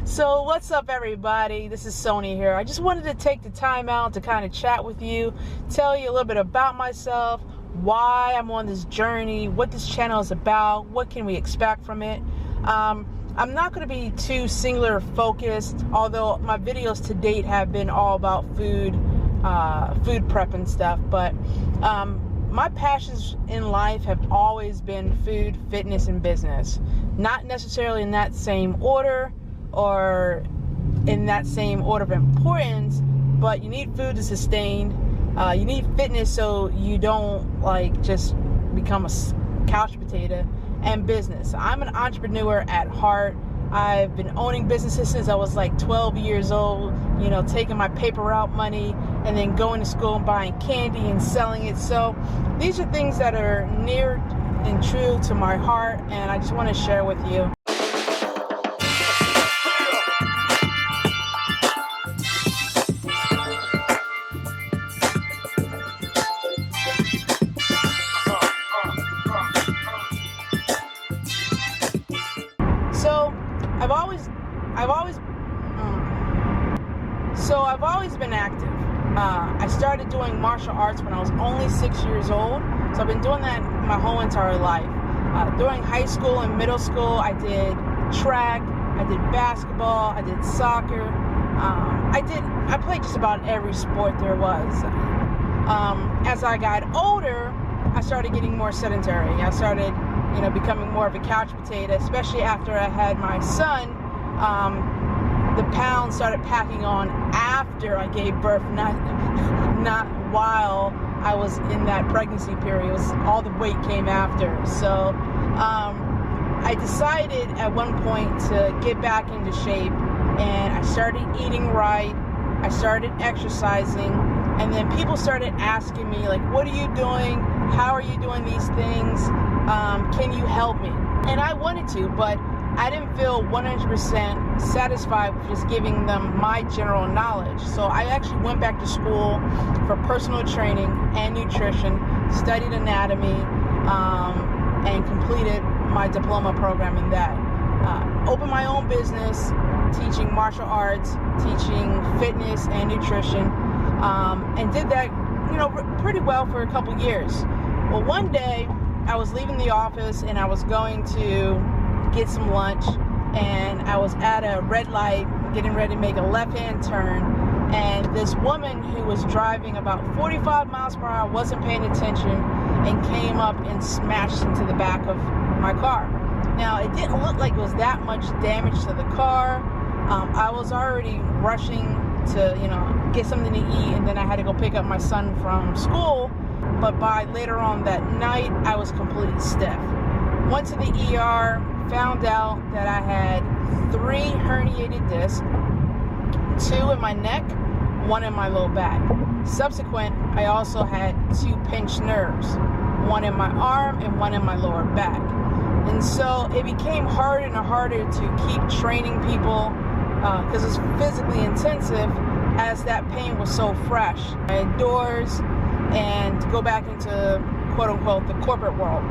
So what's up, everybody? This is Sonya here. I just wanted to take the time out to kind of chat with you, tell you a little bit about myself, why I'm on this journey, what this channel is about, what can we expect from it. I'm not going to be too singular focused, although my videos to date have been all about food prep and stuff, but my passions in life have always been food, fitness, and business. Not necessarily in that same order or in that same order of importance, but you need food to sustain. You need fitness so you don't just become a couch potato, and business. I'm an entrepreneur at heart. I've been owning businesses since I was 12 years old, taking my paper route money and then going to school and buying candy and selling it. So these are things that are near and true to my heart, and I just want to share with you. I've always been active. I started doing martial arts when I was only 6 years old, so I've been doing that my whole entire life. During high school and middle school, I did track, I did basketball, I did soccer. I played just about every sport there was. As I got older, I started getting more sedentary. I started, becoming more of a couch potato, especially after I had my son. The pounds started packing on after I gave birth, not while I was in that pregnancy period. It was all the weight came after. So I decided at one point to get back into shape, and I started eating right. I started exercising, and then people started asking me, what are you doing? How are you doing these things? Can you help me? And I wanted to, but I didn't feel 100% satisfied with just giving them my general knowledge. So I actually went back to school for personal training and nutrition, studied anatomy, and completed my diploma program in that. Opened my own business, teaching martial arts, teaching fitness and nutrition, and did that, pretty well for a couple years. Well, one day I was leaving the office and I was going to get some lunch, and I was at a red light getting ready to make a left-hand turn, and this woman who was driving about 45 miles per hour wasn't paying attention and came up and smashed into the back of my car. Now, it didn't look like it was that much damage to the car. I was already rushing to get something to eat, and then I had to go pick up my son from school, but by later on that night I was completely stiff. Went to the ER, found out that I had 3 herniated discs, 2 in my neck, 1 in my low back. Subsequent, I also had 2 pinched nerves, 1 in my arm and 1 in my lower back. And so it became harder and harder to keep training people because it's physically intensive, as that pain was so fresh. I indoors and to go back into quote unquote the corporate world.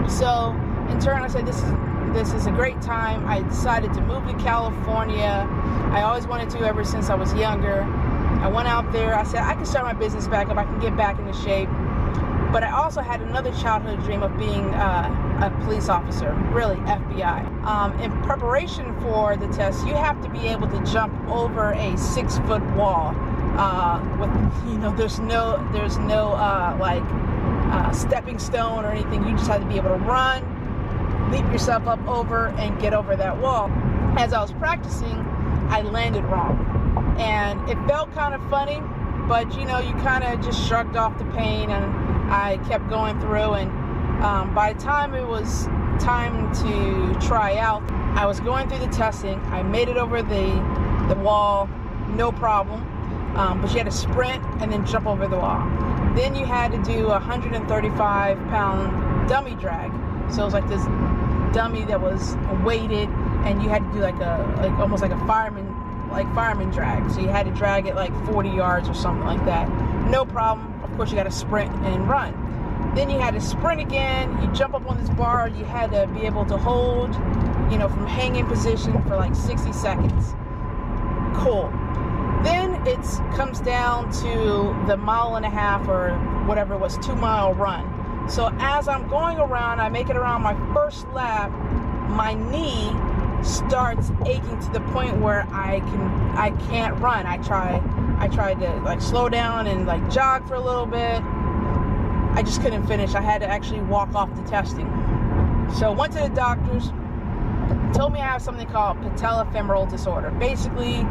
So in turn, I said, this is a great time. I decided to move to California. I always wanted to ever since I was younger. I went out there. I said, I can start my business back up. I can get back into shape. But I also had another childhood dream of being a police officer, really FBI. In preparation for the test, you have to be able to jump over a 6-foot wall. There's no stepping stone or anything. You just have to be able to run, leap yourself up over, and get over that wall. As I was practicing, I landed wrong, and it felt kind of funny, but you kind of just shrugged off the pain, and I kept going through. And by the time it was time to try out, I was going through the testing. I made it over the wall, no problem. But you had to sprint and then jump over the wall. Then you had to do a 135-pound dummy drag. So it was like this dummy that was weighted, and you had to do almost like a fireman drag. So you had to drag it 40 yards or something like that. No problem. Of course, you got to sprint and run. Then you had to sprint again. You jump up on this bar. You had to be able to hold from hanging position for like 60 seconds. Cool. Then it comes down to the 1.5 or whatever it was, 2-mile run. So as I'm going around, I make it around my first lap, my knee starts aching to the point where I can't run. I tried to like slow down and like jog for a little bit. I just couldn't finish. I had to actually walk off the testing. So went to the doctors, told me I have something called patellofemoral disorder. Basically,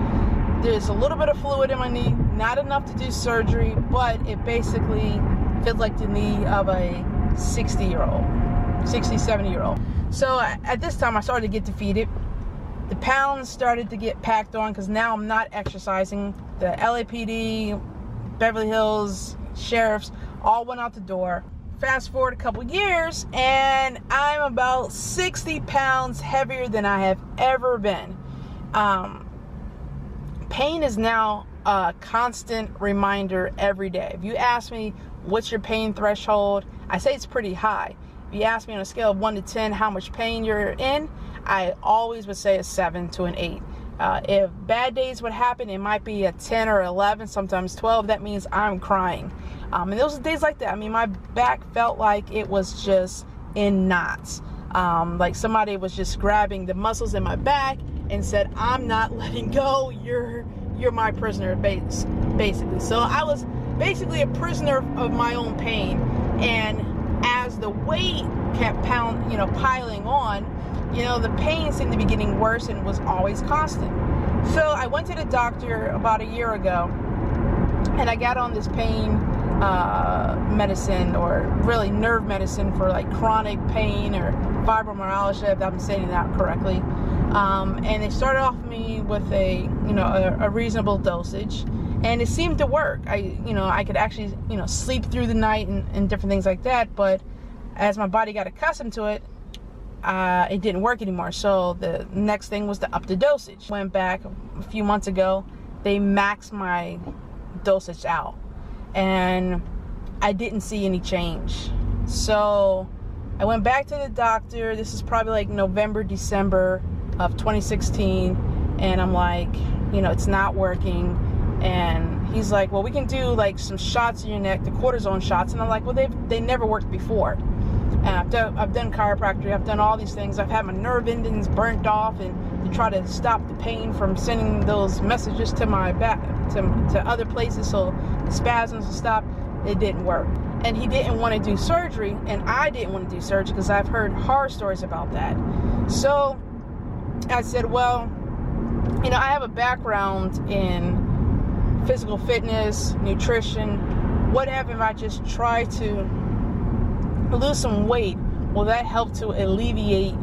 there's a little bit of fluid in my knee, not enough to do surgery, but it basically feels like the knee of a 60-year-old, 70-year-old. So at this time, I started to get defeated. The pounds started to get packed on because now I'm not exercising. The LAPD, Beverly Hills, sheriffs, all went out the door. Fast forward a couple years, and I'm about 60 pounds heavier than I have ever been. Pain is now a constant reminder every day. If you ask me, what's your pain threshold? I say it's pretty high. If you ask me on a scale of 1 to 10 how much pain you're in, I always would say a 7 to an 8. If bad days would happen, it might be a 10 or 11, sometimes 12. That means I'm crying. And those are days like that. I mean, my back felt like it was just in knots. Like somebody was just grabbing the muscles in my back and said, I'm not letting go. You're my prisoner, basically. So I was basically a prisoner of my own pain. And as the weight kept piling on, the pain seemed to be getting worse and was always constant. So I went to the doctor about a year ago, and I got on this pain medicine, or really nerve medicine for like chronic pain or fibromyalgia, if I'm saying that correctly. And they started off me with a reasonable dosage, and it seemed to work. I could actually sleep through the night and different things like that. But as my body got accustomed to it, it didn't work anymore. So the next thing was to up the dosage. Went back a few months ago. They maxed my dosage out, and I didn't see any change. So I went back to the doctor. This is probably like November, December of 2016, and I'm like, it's not working. And he's like, well, we can do like some shots in your neck, the cortisone shots. And I'm like, well, they never worked before. And I've done chiropractic, I've done all these things. I've had my nerve endings burnt off, and to try to stop the pain from sending those messages to my back, to other places, so the spasms will stop. It didn't work. And he didn't want to do surgery, and I didn't want to do surgery because I've heard horror stories about that. So I said, well, I have a background in physical fitness, nutrition. What if I just try to lose some weight? Will that help to alleviate,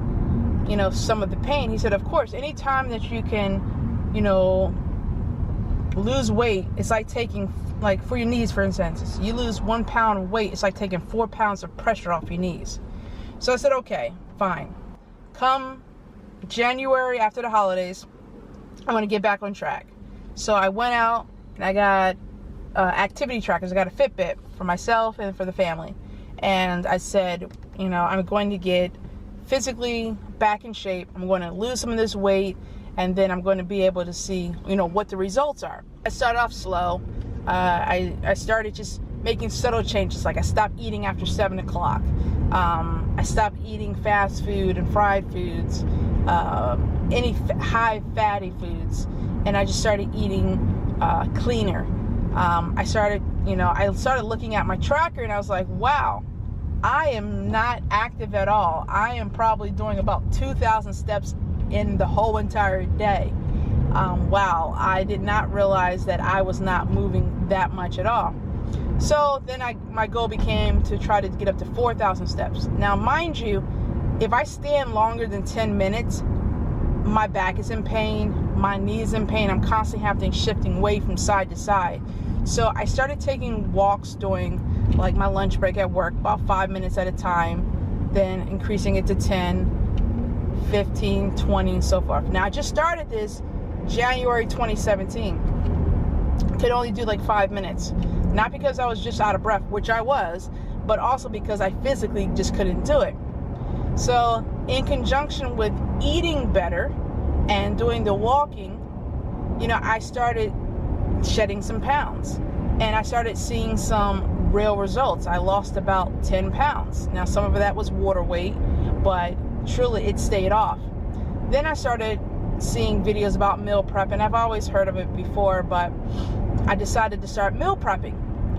some of the pain? He said, of course, anytime that you can, lose weight, it's like taking, like for your knees, for instance, you lose 1 pound of weight, it's like taking 4 pounds of pressure off your knees. So I said, okay, fine. Come January after the holidays, I want to get back on track. So I went out and I got activity trackers. I got a Fitbit for myself and for the family. And I said, I'm going to get physically back in shape. I'm going to lose some of this weight, and then I'm going to be able to see, what the results are. I started off slow. I started just making subtle changes. Like I stopped eating after 7 o'clock. I stopped eating fast food and fried foods, any high fatty foods. And I just started eating cleaner. I started looking at my tracker, and I was like, wow, I am not active at all. I am probably doing about 2,000 steps in the whole entire day. Wow, I did not realize that I was not moving that much at all. So then my goal became to try to get up to 4,000 steps. Now, mind you, if I stand longer than 10 minutes, my back is in pain, my knee is in pain. I'm constantly shifting weight from side to side. So I started taking walks during like my lunch break at work, about 5 minutes at a time, then increasing it to 10, 15, 20, and so forth. Now I just started this January 2017. Could only do like 5 minutes. Not because I was just out of breath, which I was, but also because I physically just couldn't do it. So in conjunction with eating better and doing the walking, I started shedding some pounds, and I started seeing some real results. I lost about 10 pounds. Now, some of that was water weight, but truly it stayed off. Then I started seeing videos about meal prep, and I've always heard of it before, but I decided to start meal prepping.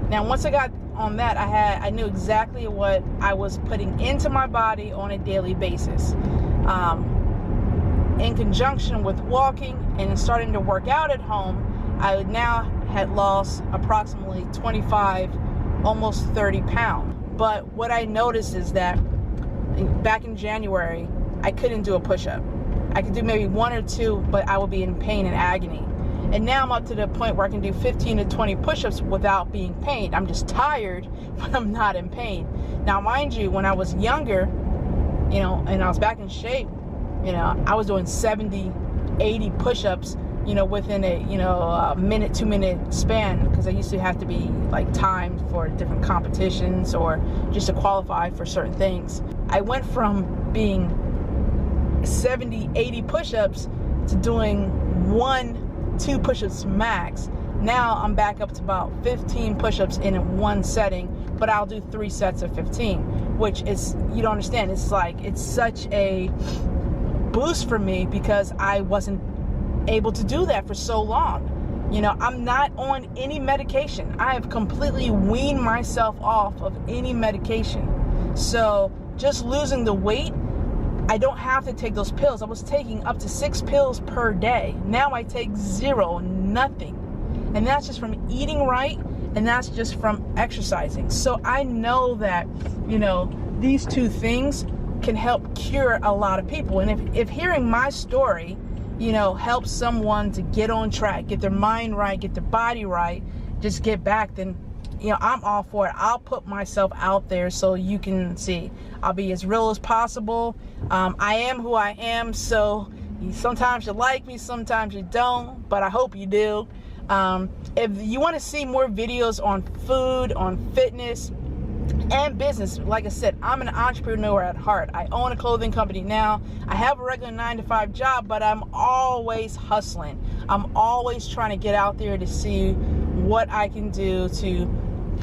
Now, once I got on that, I knew exactly what I was putting into my body on a daily basis. In conjunction with walking and starting to work out at home, I now had lost approximately 25, almost 30 pounds. But what I noticed is that back in January, I couldn't do a push-up. I could do maybe one or two, but I would be in pain and agony. And now I'm up to the point where I can do 15 to 20 push-ups without being pained. I'm just tired, but I'm not in pain. Now, mind you, when I was younger, and I was back in shape, I was doing 70, 80 push-ups, within a minute, 2 minute span, because I used to have to be like timed for different competitions or just to qualify for certain things. I went from being 70, 80 push-ups to doing 1-2 push-ups max. Now I'm back up to about 15 push-ups in one setting, but I'll do 3 sets of 15, which is, you don't understand, it's such a boost for me because I wasn't able to do that for so long. I'm not on any medication. I have completely weaned myself off of any medication. So just losing the weight, I don't have to take those pills. I was taking up to 6 pills per day. Now I take 0, nothing. And that's just from eating right, and that's just from exercising. So I know that, these two things can help cure a lot of people. And if hearing my story, helps someone to get on track, get their mind right, get their body right, just get back, then, I'm all for it. I'll put myself out there so you can see. I'll be as real as possible. I am who I am, so sometimes you like me, sometimes you don't, but I hope you do. If you want to see more videos on food, on fitness, and business, like I said, I'm an entrepreneur at heart. I own a clothing company now. I have a regular 9-to-5 job, but I'm always hustling. I'm always trying to get out there to see what I can do to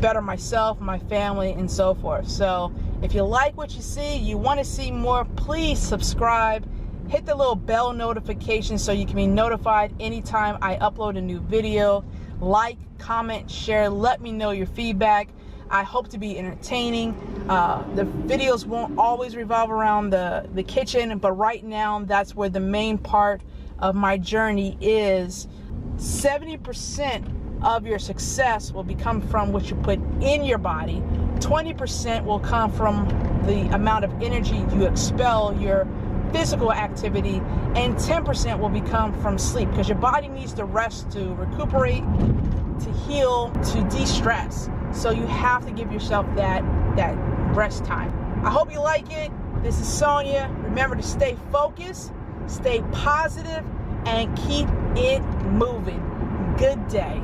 better myself, my family, and so forth. So if you like what you see, you want to see more, please subscribe. Hit the little bell notification so you can be notified anytime I upload a new video. Like, comment, share, let me know your feedback. I hope to be entertaining. The videos won't always revolve around the kitchen, but right now that's where the main part of my journey is. 70% of your success will become from what you put in your body. 20% will come from the amount of energy you expel, your physical activity, and 10% will become from sleep, because your body needs to rest, to recuperate, to heal, to de-stress. So you have to give yourself that rest time. I hope you like it. This is Sonya. Remember to stay focused, stay positive, and keep it moving. Good day.